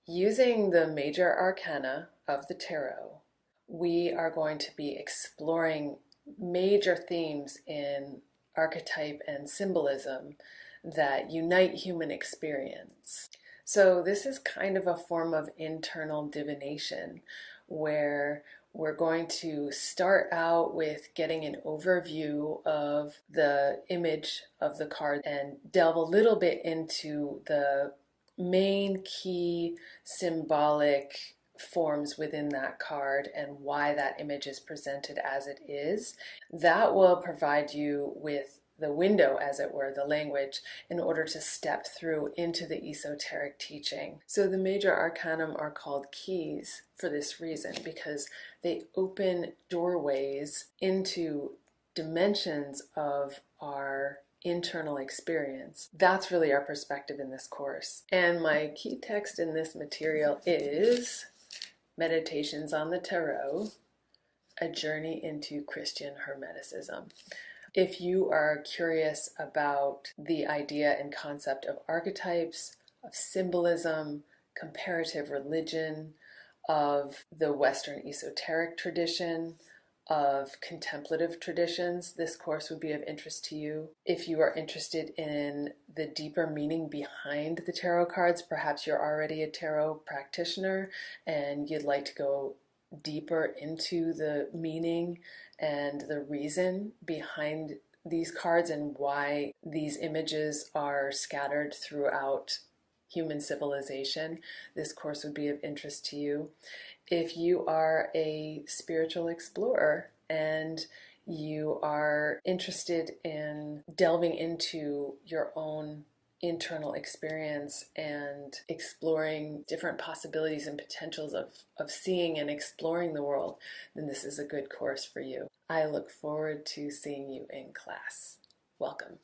Using the major arcana of the tarot, we are going to be exploring major themes in archetype and symbolism that unite human experience. So this is kind of a form of internal divination where we're going to start out with getting an overview of the image of the card and delve a little bit into the main key symbolic forms within that card and why that image is presented as it is. That will provide you with the window, as it were, the language, in order to step through into the esoteric teaching. So the major arcanum are called keys for this reason, because they open doorways into dimensions of our internal experience. That's really our perspective in this course. And my key text in this material is Meditations on the Tarot, A Journey into Christian Hermeticism. If you are curious about the idea and concept of archetypes, of symbolism, comparative religion, of the Western esoteric tradition, of contemplative traditions, this course would be of interest to you. If you are interested in the deeper meaning behind the tarot cards, perhaps you're already a tarot practitioner and you'd like to go deeper into the meaning and the reason behind these cards and why these images are scattered throughout human civilization, this course would be of interest to you. If you are a spiritual explorer and you are interested in delving into your own internal experience and exploring different possibilities and potentials of seeing and exploring the world, then this is a good course for you. I look forward to seeing you in class. Welcome.